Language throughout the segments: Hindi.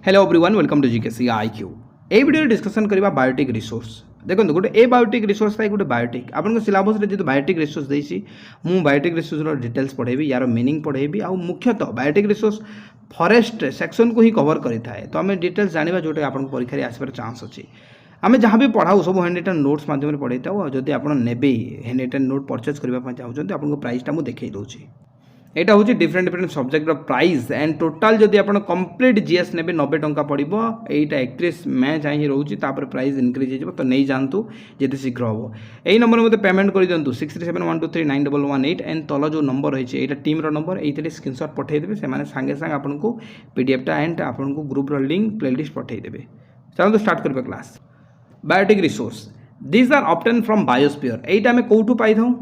Hello everyone welcome to GKC IQ ए वीडियो डिस्कशन करबा बायोटिक रिसोर्स देखो गोटे ए बायोटिक रिसोर्स था गोटे बायोटिक आपन सिलेबस रे जो बायोटिक रिसोर्स देसी मु बायोटिक रिसोर्स रो डिटेल्स पढेबी यार मीनिंग पढेबी आ मुख्यतः बायोटिक रिसोर्स फॉरेस्ट सेक्शन को ही कवर करि थाए तो आम डिटेल्स जानिबा जोटे आपन परीक्षा रे आसबार चांस अछि आम जहाँ भी पढ़ाऊ सब हैंड रिटन नोट्स माध्यम पढ़े था जदि आप नेबे हैंड रिटन नोट परचेज करने चाहते आपको प्राइसटा मुझे देखई दूसरी यहाँ हूँ different different subject price and total जदि आप कंप्लीट जीएस ने 90 टंका पड़ो यहाँ 31 मे जाए रोचे प्राइस इनक्रीज हो तो नहीं जातु जिते शीघ्र हम यही नंबर मत पेमेंट कर दिंतु 6371239118 एंड तल जो नंबर रही है टीम नंबर ये स्क्रीनशॉट पठेदेवे से सांगे सांगे आपको पीडीएफटा एंड आपको ग्रुप लिंक प्लेलिस्ट पठेदेवे। चलो स्टार्ट करें class. Biotic resource these are obtain from biosphere एटा आम कौटू पाई था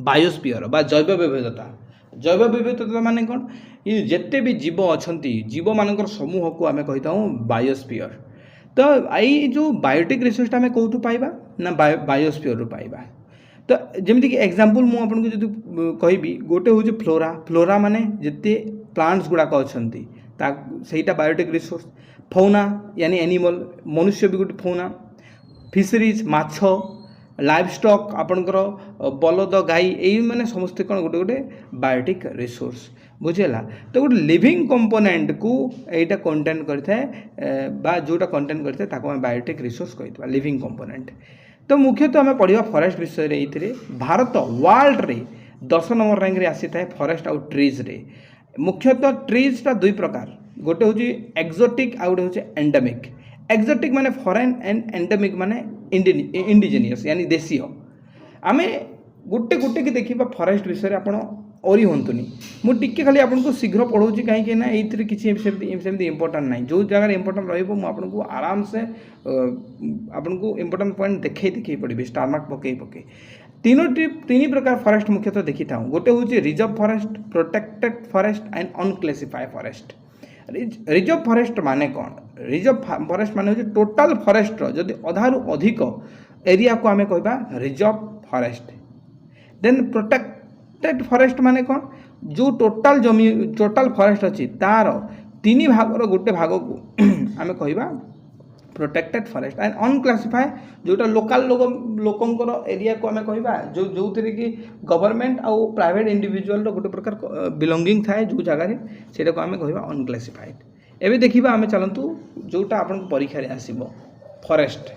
बायोस्फीयर बा जैव विविधता जैव विविधता माने कौन ये जिते भी जीव अच्छा जीव मान समूह को आम कही था बायोस्फीयर तो आई जो बायोटिक रिसोर्स आम कौटू पाइबा ना बायोस्फीयर पाइबा तो जमीक एग्जांपल मुझे जो कहबी गोटे हूँ फ्लोरा फ्लोरा माने जिते प्लांट्स गुड़ाक अच्छा सेटा बायोटिक रिसोर्स फौना यानी एनिमल मनुष्य भी गोटे फौना फिशरीज माछ लाइव स्टॉक आपणकर बलद गाई यही मैंने समस्ते कौन गोटे गोटे बायोटिक रिसोर्स बुझेगा तो गोटे लिविंग कंपोनेंट को यहाँ कंटेन करता जोटा कंटेन करता बायोटिक रिसोर्स कही लिविंग कंपोनेंट। तो मुख्यतः आम पढ़ा फॉरेस्ट विषय ये भारत वर्ल्ड रे 10 नंबर रैंक रे आसी था फॉरेस्ट आउ ट्रीज रे मुख्यतः ट्रीजटा दुई प्रकार गोटे हूँ एक्जोटिक आउ गोटे हूँ एंडेमिक एक्जोटिक माने फॉरेन एंड एंडेमिक माने इंडिजिनियस यानी देशीय आम गोटे गोटे कि देखा फॉरेस्ट विषय आप ओरी हूँ मुझे खाली आपको शीघ्र पढ़ाऊँ कहीं ये किसी इंपोर्टां ना जो जगह इंपोर्टां रहा आराम से आपको इंपोर्टां पॉइंट देखई पढ़ी स्टार मार्क पकई पकई तीन प्रकार फॉरेस्ट मुख्यतः देखी था गोटे हूँ reserve forest protected forest and unclassified forest. Reserve forest माने कौन रिजर्व फॉरेस्ट माने हूँ टोटाल फॉरेस्ट जदि अधारू अधिक एरिया को आम कह reserve forest. Then protected forest माने कौन जो टोटाल जमी टोटाल फॉरेस्ट अच्छी तार 3 भागर गोटे भाग को आम कह प्रोटेक्टेड फॉरेस्ट एंड अनक्लासिफाइड जोटा लोकल लोकंकर एरिया को आम कह जो जो थी कि गवर्नमेंट आउ प्राइवेट इंडिविजुअल गोटे प्रकार बिलोंगिंग थाए जो जगह से आम कह अनक्लासिफाइड। एवं देखा आम चलतु जोटा आप परीक्षा आसब फॉरेस्ट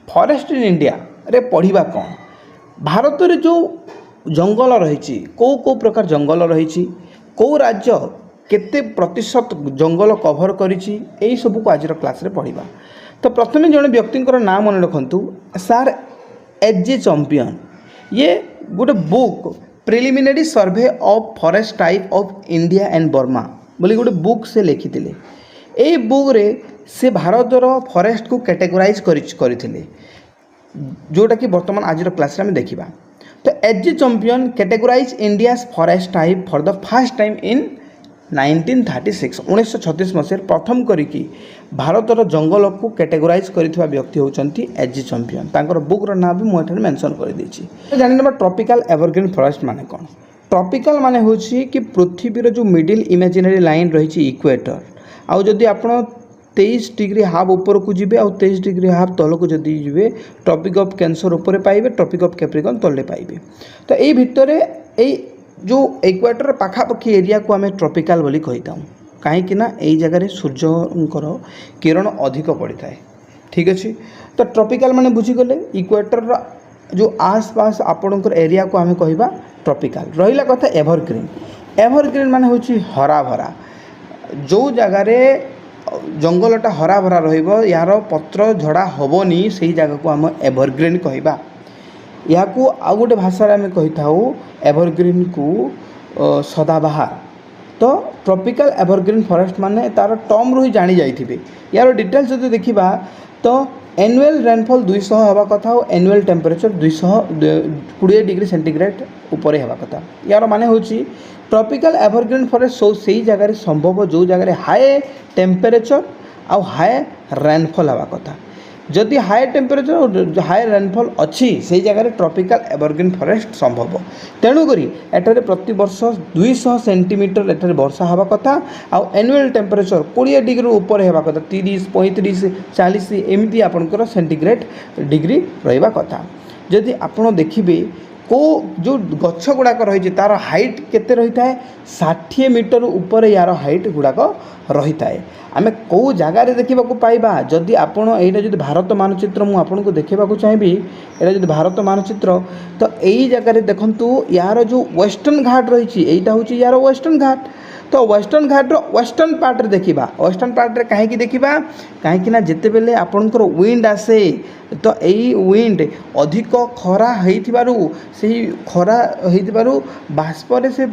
फॉरेस्ट इन इंडिया रे पढ़ा कौन भारत रे जो जंगल रही कौ प्रकार जंगल रही कौ राज्य केते प्रतिशत जंगल कभर करी सब को आज क्लास रे पढ़ा। तो प्रथम जड़े व्यक्ति नाम मन रखु सार एच.जे. चैंपियन ये गोटे book preliminary survey of forest type of India and Burma बोली गोटे बुक से लिखी ये बुक रे से भारतर फॉरेस्ट को कैटेगोराइज करते जोटा कि बर्तमान आज क्लास में देखा। तो H J. Champion categorise India's forest type for the first time in 1936 मसीह प्रथम करिकी भारतर जंगल को कैटेगोराइज करथिबा व्यक्ति होचंती एच.जे. चैंपियन तांकर बुक रो नाम भी मु एठाने मेंशन कर देछि। जानि नंबर ट्रॉपिकल एवरग्रीन फॉरेस्ट माने कोन ट्रॉपिकल माने होछि कि पृथ्वी रो जो मिडिल इमेजिनरी लाइन रही इक्वेटर आउ जदि आपण 23 डिग्री हाफ ऊपर को जीवे और 23 डिग्री हाफ तल को जदि जीवे ट्रॉपिक ऑफ कैंसर ऊपर पाइबे ट्रॉपिक ऑफ कैप्रिकॉर्न तले पाइबे। तो एई भितरे एई जो इक्वेटर पाखापाखी एरिया को आम ट्रॉपिकल बोली कही था कहीं यही जगह सूर्यंकर किरण अधिक पड़ी थाए ठीक अच्छे। तो ट्रॉपिकल माने बुझीगले इक्वेटर जो आसपास आपणकर एरिया को आम कह ट्रॉपिकल रहा कथा एवरग्रीन एवरग्रीन माने होची हरा भरा जो जगार जंगलटा हरा भरा यार पत्र झड़ा हेनी से जगह को आम एवरग्रीन कहवा। या आउ गोटे भाषा आम कही था एवरग्रीन को सदाबहार। तो ट्रॉपिकल एवरग्रीन फॉरेस्ट माने तार टर्म रू ही जानी जाइए यार डिटेल्स जो देखा तो एनुअल रेनफॉल 200 हवा कथा और एनुअल टेम्परेचर 220 डिग्री सेंटीग्रेड ऊपर हवा कथा। यार माने होची ट्रॉपिकल एवरग्रीन फॉरेस्ट से जगह संभव जो जगह हाई टेम्परेचर आउ हाई रेनफॉल हवा कथा जदि हाई टेम्परेचर हाई रेनफॉल अच्छी से जगह ट्रॉपिकल एवरग्रीन फॉरेस्ट संभव। तेणुक एठारे प्रति वर्ष 200 सेंटीमीटर एठारे वर्षा हवा कथा आउ एनुअल टेम्परेचर 20 डिग्री ऊपर होगा कथा 30 35 40 एमती आपंकर सेंटीग्रेड डिग्री रहा कथा। जदि आपण देखिए को जो गछ गुड़ाक रही तार हाइट केते रही है 60 मीटर ऊपर यार हाइट गुड़ाक रही है। आम कौ जगार देखा पाइबा जदि आपण यहाँ जो भारत मानचित्र मुझे देखा चाहिए यहाँ जो भारत मानचित्र तो यही जगह देखूँ यार जो वेस्टर्न घाट रही यहाँ हूँ यार वेस्टर्न घाट। तो वेस्टर्न घाट वेस्टर्न पार्ट रे देखा वेस्टर्न पार्ट रे कहीं देखा कहीं जिते बेले आपणकर विंड आसे तो यही विंड अधिक खरा से खरा हो बाष्पर से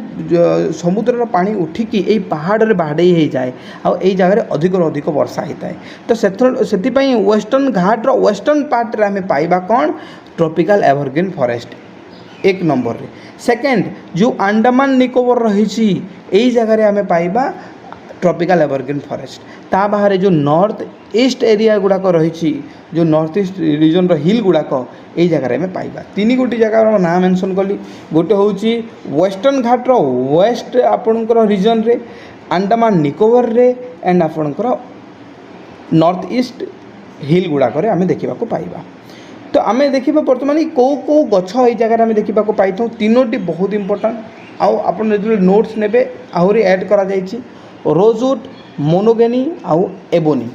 समुद्र पानी उठिकी यही पहाड़ रे बाड़े हो जाए आई जगह अधिक अधिक वर्षा होता है। तो से वेस्टर्न घाट वेस्टर्न पार्ट रे आम पाइबा कौन ट्रॉपिकल एवरग्रीन फॉरेस्ट एक नंबर रे। सेकेंड जो अंडमान निकोबर रही यही जगह आम पाइबा ट्रॉपिकल एवरग्रीन फॉरेस्ट। ता बाहर जो नॉर्थ ईस्ट एरिया गुड़ाक रही जो नॉर्थ ईस्ट रिजन हिल गुड़ाक यही जगह आम पाइबा। तीन गोटी जगह ना मेंशन कली गोटे हूँ वेस्टर्न घाट वेस्ट आपणकर रिजन रे अंडमान निकोबर रे एंड आपणकर नॉर्थ ईस्ट हिल गुड़ाक आम देखा पाइबा। तो आम देखा बर्तमान कौ कौ गछ ये जगह आम देखा पाई तीनोटी बहुत इंपोर्टाट आउ आप नोट्स ने आहरी ऐड करा रोजवुड मोनोगेनी आउ एबोनी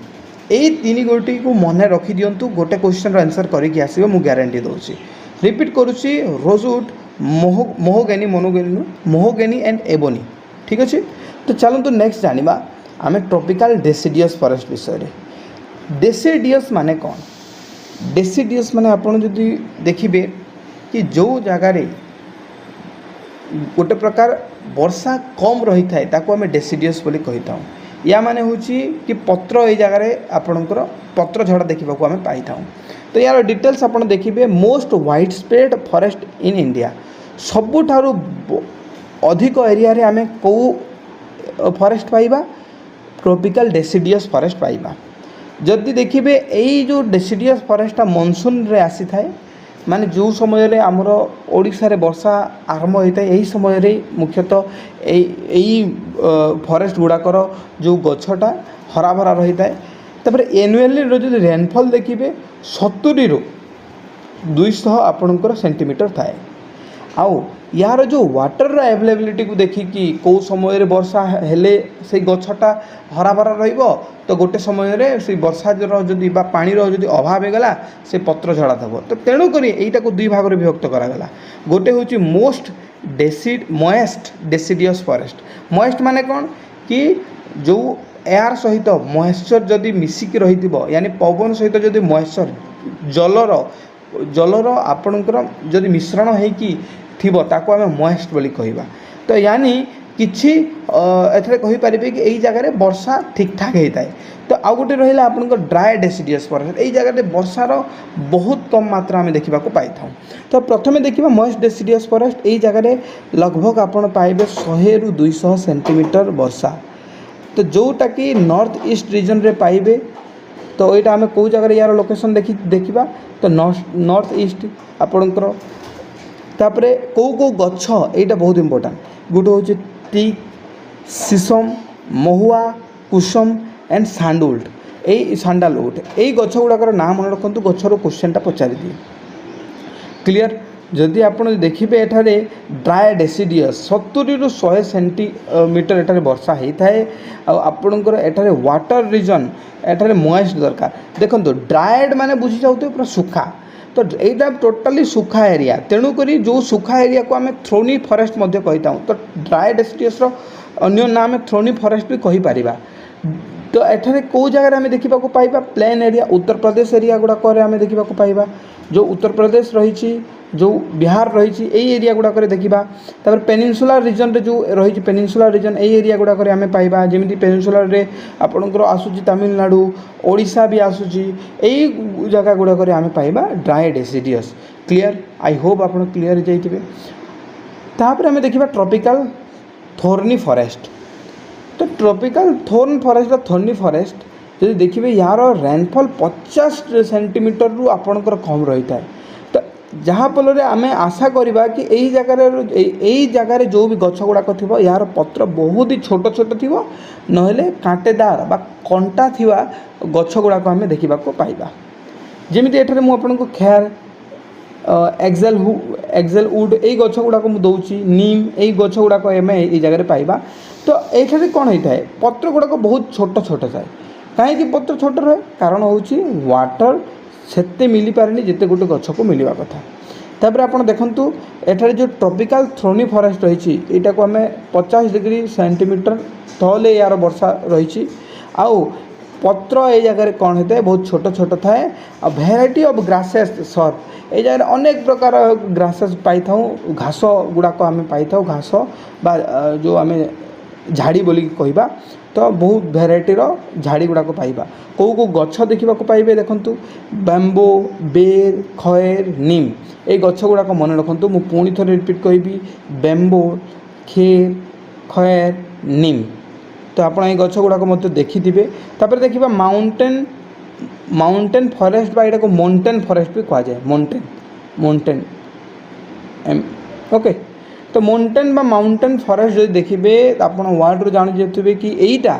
यही तीन गोटी को मन रखी दिंतु गोटे क्वेश्चन आंसर करके आसो मुझे ग्यारंटी दूसरी रिपीट करुच्ची रोजवुड मोहोगेनी मोनोगेनी मोहोगेनी एंड एबोनी ठीक अच्छे। तो चलते नेक्स्ट जाना आम ट्रॉपिकल डेसिडियस फॉरेस्ट विषय। डेसिडियस माने कौन डेसिडियस माने आपन जदि देखिए कि जो जगार गोटे प्रकार वर्षा कम रही थाए ताको आम डेसिडियस बोली कही था। या माने हूँ कि पत्र ये जगार आपणकर पत्र झड़ा देखा आम पाई था। तो यार डिटेल्स आप देखिए most wide spread forest in India सबुठारु अधिक एरिया रे आम कौ फॉरेस्ट पाइबा ट्रॉपिकल डेसिडियस फॉरेस्ट पाइबा। जदि देखिए यही जो डेसिडियस फॉरेस्टा मनसून रे आसी थाए माने जो समय रे आमर ओडिशा रे वर्षा आरंभ होता है यही समय रे मुख्यतः यही फॉरेस्ट गुड़ाकर जो गछटा हरा भरा रही है। तापर एनुअली जो रेनफॉल देखिए 70 ରୁ 200 आपणकर सेंटीमीटर थाए। आउ यार जो वाटर अवेलेबिलिटी को देखिकी कौ समय रे वर्षा हेले से गछटा हरा भरा रहिबो तो गोटे समय रे से वर्षा जदि बा पानी रो जदि अभाव होगला से पत्र झड़ा थब। तो तेणु करी एटा को दुई भाग रे विभक्त करागला गोटे होची most moist deciduous forest. Moist माने कौन कि जो एयर सहित मॉइस्चर जदि मिसिकी रही यानी पवन सहित जदि मॉइस्चर जलर आपणकर जदि मिश्रण होइकी थिबो ताको आम मॉइस्ट बोली कहबा। तो यानी किछि एथरे कहि परिबे कि एई जगह रे वर्षा ठीक ठाक होता है। तो आउ गोटे रहिला आपनकर ड्राई डेसिडियस फॉरेस्ट एई जगह रे वर्षार बहुत कम मात्रा में देखा पाई था। तो प्रथमे देखिबा मॉइस्ट डेसिडियस फॉरेस्ट एई जगह रे लगभग आपण पाइबे 100 ରୁ 200 सेंटीमीटर वर्षा। तो जोटा कि नॉर्थ ईस्ट रीजन रे पाइबे। तो यहाँ आम कौ जगह यार लोकेशन देखा तो नॉर्थ ईस्ट आपणकर तापरे कौ कौ गछ यहाँ बहुत इंपोर्टाट गोटे हूँ टीक सीसम महुआ कुसुम एंड सैंडलवुड सैंडलवुड यही गछ गुड़ाकर नाम मन रखु गचर क्वेश्चनटा पचारि दिए क्लियर। जदि आप देखिए एठारे ड्राई डेसिडियस 70 ରୁ 100 सेंटीमीटर एठारे वर्षा होता है। आपणकर एठारे वाटर रीजन एठारे मॉइस्ट दरकार देखो ड्राइड माने बुझी जाते पूरा सुखा। तो यहाँ टोटाली सुखा एरिया तेणुक जो सुखा एरिया को आम थ्रोनी फॉरेस्ट कही था। तो ड्राई डेसिडियस अन्य नाम थ्रोनी फॉरेस्ट भी कहीपर। तो एठारे कौ जगह आम देखा पाइबा plain area Uttar Pradesh area गुड़ाक आम देखा पाइबा जो उत्तर प्रदेश रही जो बिहार रही एरिया गुड़ाक देखा। तापर पेनिनसुलर रीजन रे जो रही पेनिनसुलर रीजन यही एरिया गुड़ाक आम पाइबा जमी पेनिनसुलर रे आपणकर आसूची तमिलनाडु ओडिशा भी आसूची यही जगह गुड़ाक आम पाइबा dry deciduous. Clear I hope आप क्लियर हो जाइए। तापर आम देखा ट्रॉपिकल थोर्नी फॉरेस्ट। तो tropical thorn forest thorny forest जदि देखिए यार रेनफॉल 50 सेंटीमीटर रु आपणकर कम रही है तो जहाँफल आम आशा करवा कि यही जगार जो भी गछ गुड़ाक थी यार पत्र बहुत ही छोट छोट थी ना कांटेदार बा कंटा थी गछ गुड़ाक आम देखा पाइबा जमी एठार मुझे खेर एक्सेल वुड यही गछ गुड़ाक मुझे नीम यही गछ गुड़ाक आम ये जगह पाइबा तो ये कौन होता है पत्र गुड़ाक बहुत छोट छोट थाए कहीं पत्र छोट रहे कारण हूँ वाटर सेते मिली पारे जिते गोटे गछ को मिलवा कथा तापर आप देखु एठार जो ट्रॉपिकल थ्रोनी फॉरेस्ट रही यहाँ को आम 50 डिग्री सेंटीमीटर तले यार वर्षा रही आउ पत्र ये जगह कौन होता है बहुत छोट छोट थाए आ भेराइटी ऑफ ग्रासेस सर्फ ये जगह अनेक प्रकार ग्रासेस पाई था घास गुड़ाक आम पाई था घास बा जो आम झाड़ी बोली कहवा तो बहुत भेराइटी झाड़ी गुड़ाक पाइबा कौ गछ देखा पाइबे देखंतु बैम्बो बेर खैर नीम ये गछ गुड़ाक मन रखु मु पुणी थे रिपीट कहि बैम्बो खेर खैर नीम तो आप गछ गुड़ाक मत देखिथे तापर देखा माउंटेन फॉरेस्ट बा को माउंटेन फॉरेस्ट भी कहुए माउंटेन ओके तो माउंटेन बा माउंटेन फॉरेस्ट जो देखिए आप वर्ल्ड रू जानी जाते कि यहीटा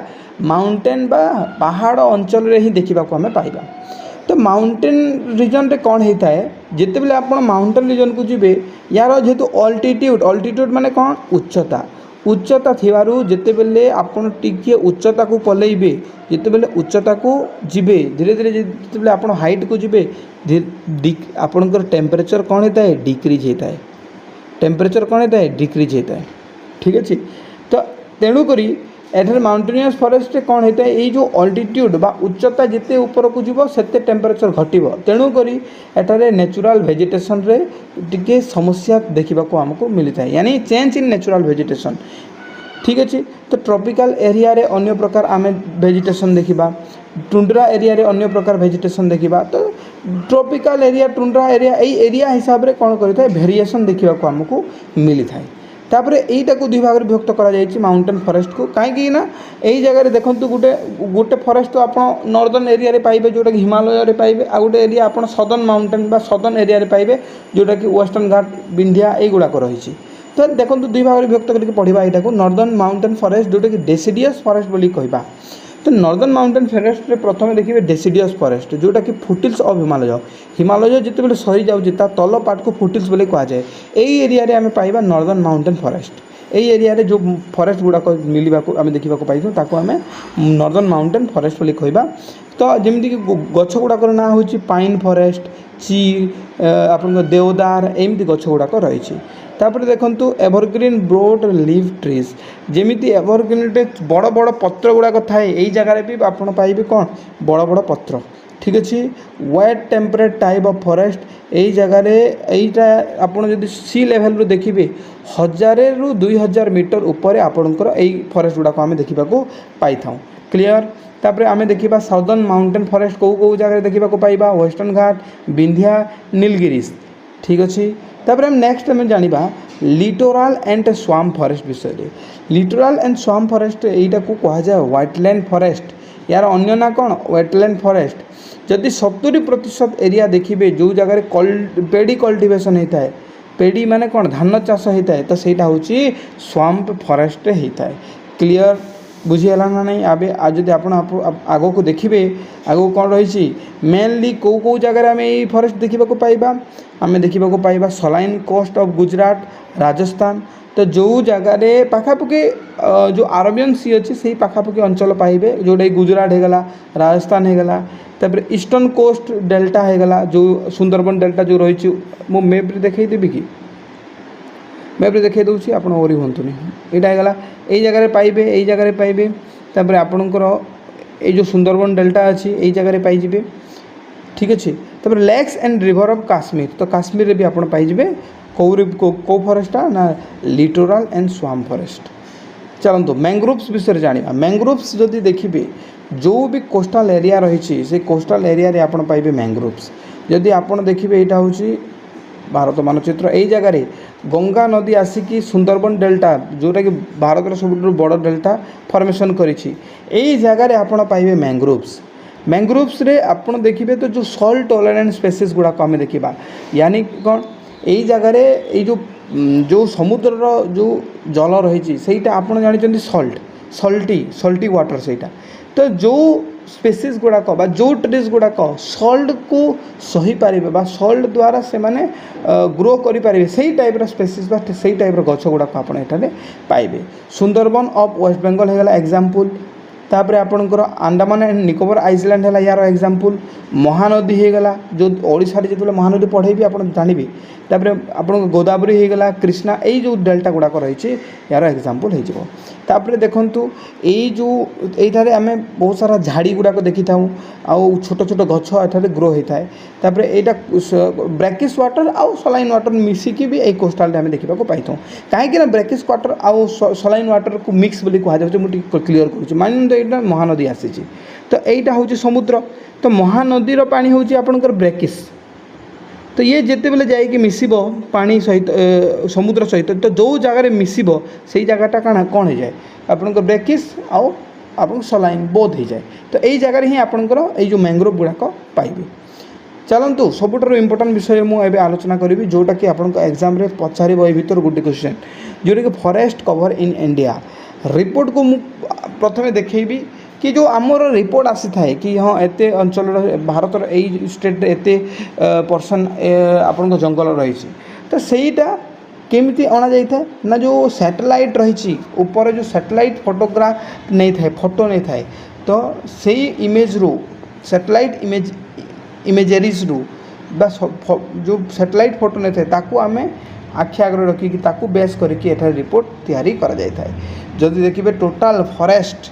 माउंटेन बा पहाड़ अंचल रे ही देखा आम पाइबा तो माउंटेन रीजन रे कौन होता है जिते बेले आप माउंटेन रीजन को जी यार जेहेतु अल्टीट्यूड माने कौन उच्चता थिबारु जेते बेले आपण टिके उच्चता को पलैबे जेते बेले उच्चता को जीवे धीरे धीरे जेते बेले आपण हाइट को जीवे आपणकर टेम्परेचर कौन होता है डिक्रीज होता है टेम्परेचर कौन होता है डिक्रीज होता है ठीक अच्छे तो तेणुक एठार माउंटेनियस फॉरेस्ट कौन होता है ये जो अल्टीट्यूड बा उच्चता जिते ऊपर को जीव सेते टेम्परेचर घटो तेणुक एठार नेचुरल वेजिटेशन रे टिके समस्या देखा आमको मिलता है यानी चेंज इन नेचुरल वेजिटेशन ठीक अच्छे तो ट्रॉपिकल एरिया रे अन्य प्रकार आम वेजिटेशन देखा टुंड्रा एरिया रे अन्य प्रकार वेजिटेशन देखा तो ट्रॉपिकल एरिया टुंड्रा एरिया यही एरिया हिसाब से कौन करता है वेरिएशन देखा आमको मिली था तापर यहीटा को दुई भाग में विभक्त करा माउंटेन फॉरेस्ट को कहीं ना यही जगह देखो गोटे गोटे फॉरेस्ट तो आप नॉर्दर्न एरिया रे पाइबे जोटा कि हिमालय रे पाइबे आ गोटे एरिया आप सदर्न माउंटेन बा सदर्न एरिया रे पाइबे जोटा कि वेस्टर्न घाट विंध्या यही गुड़ाक रही तो देखो दुई भाग में विभक्त करके पढ़ा यहाँ को नॉर्दर्न माउंटेन फॉरेस्ट जोटा कि डेसिडियस फॉरेस्ट बोली कहवा तो नॉर्दर्न माउंटेन फॉरेस्ट रे प्रथम देखिए डेसिडियस फॉरेस्ट जोटा कि फुटिल्स ऑफ हिमालय जिते बड़े सरी जाऊँगी तल पार्ट को फुटिल्स बोली कहुए यही एरिया रे आम पाइबा नॉर्दर्न माउंटेन फॉरेस्ट यही एरिया रे जो फॉरेस्ट गुड़ाक मिलवा आम देखा पाई ताको आम नॉर्दर्न माउंटेन फॉरेस्ट बोली कहवा तो जमीक गछ गुड़ाक ना हूँ पाइन फॉरेस्ट चीर आप देवदार एमती गछ गुड़ाक रही तापर देखंतु एवरग्रीन ब्रोड लीफ ट्रीज जेमिति एवरग्रीन बड़ बड़ पत्र गुड़ाक थाए यही जगह भी आप पाइबे कौन बड़ बड़ पत्र ठीक अच्छे wet temperate type of forest यही जगह यहीटा आपड़ जब सी लेवल रू देखिए 1000 ରୁ 2000 मीटर ऊपर आपणकर यही फॉरेस्ट गुड़ाक आम देखा पाई था क्लियर तापर आम देखा साउदर्न माउंटेन फॉरेस्ट कौ जगह देखा पाइबा वेस्टर्न घाट विंध्या नीलगिरीज ठीक अच्छे तापर हम नेक्स्ट आम जाना लिटोराल एंड स्वाम्प फॉरेस्ट विषय लिटोराल एंड स्वाम्प फॉरेस्ट यहीटा को कहुए व्हाइटलैंड फॉरेस्ट यार अन्य ना कौन व्हाइटलैंड फॉरेस्ट जदि 70% एरिया देखिए जो जगह पेडी कल्टिवेशन होता है पेडी माने कौन धान चाष होता है तो सहीटा हूँ स्वाम्प फॉरेस्ट होता है क्लियर बुझीगला ना नहीं आबे आज जब आग को देखिए आग कौन रही मेनली कौ जगह आम ये फॉरेस्ट देखा पाइबा आम देखा पाइबा saline coast of Gujarat Rajasthan तो जो जगह पाखापाखि जो अरेबियन सी अच्छी से पाखापाखि अंचल पाइबे जोटा गुजरात होगला राजस्थान होगला तापर ईस्टर्न कोस्ट डेल्टा होगला जो सुंदरबन डेल्टा जो रही मो मैप देखी कि मैप देखा दूसरी आप ओरी हूँ यहाँ होगला यही जगह पाइबे यही जगह पाइबे तापर आपणकर ये जो सुंदरबन डेल्टा अच्छी यही जगह पाइबे ठीक अच्छे तापर lakes and river of Kashmir तो काश्मीर रे भी आप पाइबे कौ फॉरेस्टा ना लिटोराल एंड स्वाम्प फॉरेस्ट चलते मैंग्रोव्स विषय जाना मैंग्रोव्स जदि देखिए जो भी कोस्टाल एरिया रही से कोस्टाल एरिया रे आप पाइबे मैंग्रोव्स जदि आप देखिए यहाँ हूँ भारत मानचित्र यही जगह गंगा नदी आसिकी सुंदरबन डेल्टा जोटा कि भारत सब बड़ डेल्टा फॉर्मेशन करी जगह आप पाइबे मैंग्रोव्स मैंग्रोव्स रे आपण देखिए तो जो सॉल्ट टॉलरेंट स्पेसीज गुड़ाक आम देखा यानी कौन यही जगार जो समुद्र जो जल रही सेटा आप जानते सल्ट सल्टी वाटर सेटा तो जो स्पेसीज गुड़ाक जो ट्रीज गुड़ाक सल्ट को सही पारे सल्ट द्वारा से माने ग्रो करें से टाइप स्पेसीज से टाइप गछ गुड़ाक आप पाइबे। सुंदरबन ऑफ वेस्ट बेंगल होगा एग्जांपल तापर आपणकर अंडमान एंड निकोबर आइसलैंड है यार एग्जांपल महानदी होगला जो ओडिशा जो महानदी पढ़ेबी आप जानबे तापर आपन गोदावरी होगला कृष्णा यही जो डेल्टा गुड़ाक रही यार एग्जांपल हो तापर देखंतु यही जो यहीठारे आम बहुत सारा झाड़ी गुड़ाक देखी था आउ छोट छोट गछ एठारे ग्रो होता है तापर यहाँ ब्रैकिश वाटर आउ सलाइन वाटर मिसिकी भी यही कोस्टाल आम देखा पाई था कहीं ब्रैकिश वाटर आउ सलाइन वाटर को मिक्स बोली कहुचे मुझे क्लीयर करुँच मान यहाँ महानदी आसी तो यहीटा हूँ समुद्र तो महानदीर पानी हूँ आपंकर ब्रैकिश तो ये जिते बेले जाइए मिसब पानी सहित समुद्र सहित तो जो जगार मिसब से जगटा कौन कौन हो जाए आपंकर ब्रैकिश आउ आप सलाइन बोध हो जाए तो यही जगार ही आपंकर ये जो मैंग्रोव गुड़ाक पाइबे। चलतु सबुठार इंपोर्टाट विषय मुझे आलोचना करी जोटा कि आपको एग्जाम रे पचार भर गोटे क्वेश्चन जोटा कि forest cover in India report को प्रथम देखेबी कि जो आमर रिपोर्ट आसी थाए कि हाँ एते अंचल भारत यही स्टेट एते परसेंट आपन जंगल रही तो सहीटा केमिति अणा जाई था ना जो सैटेलाइट रही ऊपर जो सैटेलाइट फोटोग्राफ नहीं थाए फोटो नहीं थाए तो सही इमेज रू सैटेलाइट इमेजरीज रू जो सैटेलाइट फोटो नहीं थाए ताकू आमे आखि आगे रखिकी ताकू बेस करके एठार रिपोर्ट तैयारी करा जाय थाए। जदि देखिए टोटाल फॉरेस्ट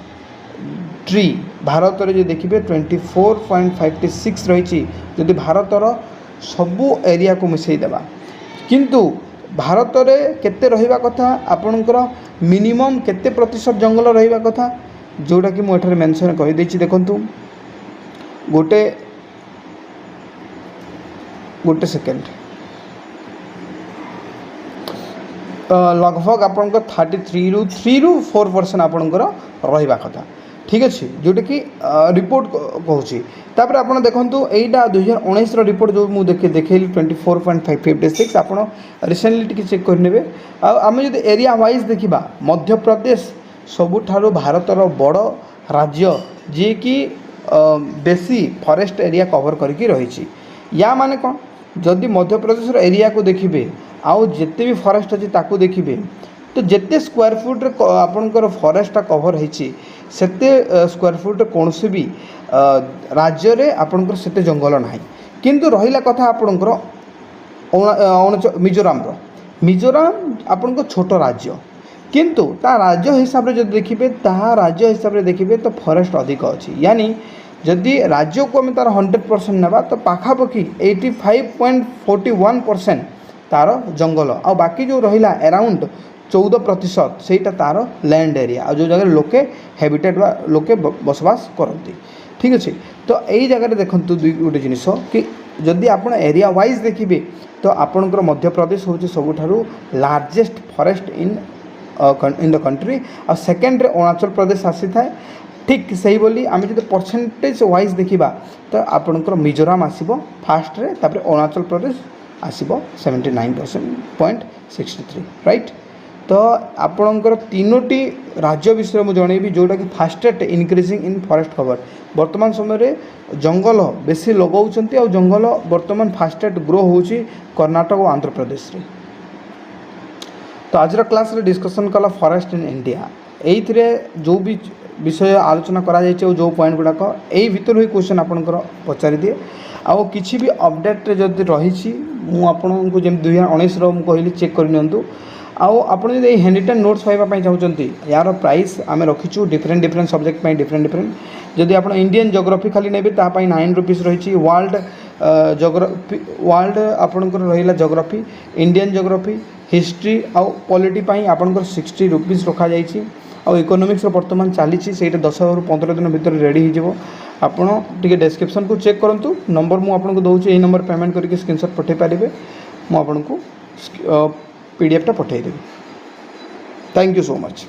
ट्री भारत में जो देखिए 24.56 रही जदि भारतर सबू एरिया को मिसईदेवा किंतु भारत में केते रहिबा कथा आपणकर मिनिमम केते प्रतिशत जंगल रहिबा कथा जोटा कि मुझे मेंशन कर देछि। देखंतु गोटे गोटे सेकेंड लगभग आपणकर 3 ରୁ 4% आपणकर रहिबा कथा ठीक अच्छे जोटा कि रिपोर्ट कहूँ तापर आप देखूँ यहीटा 2019 रिपोर्ट जो मुझे देखी 24.56 आप रिसेंटली टी चेक करेंगे आम जो एरिया वाइज देखा मध्य प्रदेश सबुठारु भारतर बड़ राज्य जी कि बेसी फॉरेस्ट एरिया कवर करके रही या माने कौन जदि मध्य प्रदेश एरिया को देखिए आउ जिते भी फॉरेस्ट अच्छी ताकू देखिए तो जिते स्क्वायर फुट आपणकर फॉरेस्टा कवर होती सेते स्क्वायर फुट कौन से भी राज्य रे आपणकर सेते जंगल ना किंतु रहिला कथा आपणकर मिजोराम आपणकर छोट राज्य किंतु ता राज्य हिसाब रे जब देखिए ता राज्य हिसाब रे देखिए तो फॉरेस्ट अधिक अच्छी यानी जदि राज्य को आम तार 100% नेबा तो पाखापाखि 85.41% तार जंगल आ बाकी जो रहिला अराउंड 14% सेटा तार लैंड एरिया आ जो जगह लोके हैबिटेट वा लोके बसवास करती ठीक अच्छे। तो यही जगह देखूँ गोटे जिनिस कि जदि आप एरिया वाइज देखिए तो आपणकर मध्य प्रदेश हूँ सबुठारु largest forest in the country आ सेकेंड अरुणाचल प्रदेश आसी थाए ठीक से ही बोली आम जो परसेंटेज वाइज देखा तो आपणकर मिजोराम आसब फास्ट रे तापर अरुणाचल प्रदेश आसब 79.63 राइट। तो आपणकर तीनोटी राज्य विषय मुझे जनइबी जोटा कि फास्टेस्ट इनक्रीजिंग इन फॉरेस्ट कवर वर्तमान समय जंगल बेसी लगाउछंती आ जंगल वर्तमान फास्टेस्ट ग्रो होउची कर्नाटक और आंध्र प्रदेश रे। तो आज क्लास रे डिस्कशन कला फॉरेस्ट इन इंडिया एइथिरे जो भी विषय आलोचना करा जाइए जो पॉइंट गुड़ाक यही भितर ही क्वेश्चन आपंकर पचारि दिए आउ किसी भी अपडेट जदि रही मुझे जमी 2019 कहली चेक करनी आउ आपड़ जो हैंडरिटन नोट्स पाइबापी चाहते यार प्राइस आम रखीचु डिफरेंट डिफरेंट सब्जेक्ट डिफरेंट जदि आप इंडियन जोग्राफी खाली नेबे तापाई 9 रुपीस रही वर्ल्ड आपंकर रहा जोग्राफी इंडियन जोग्राफी हिस्ट्री आउ पॉलिटी आपंकर 60 रुपीस रखा जाइए आउ इकोनॉमिक्स बर्तमान चली 10 ରୁ 15 दिन भीतर रेडी हो आपड़ टे डिस्क्रिप्शन को चेक करूँ नंबर मुझे दूसरी यही नंबर पेमेंट करके स्क्रीनशॉट पठे पारे मुझे पीडीएफ टा पठेदेवी। Thank you so much.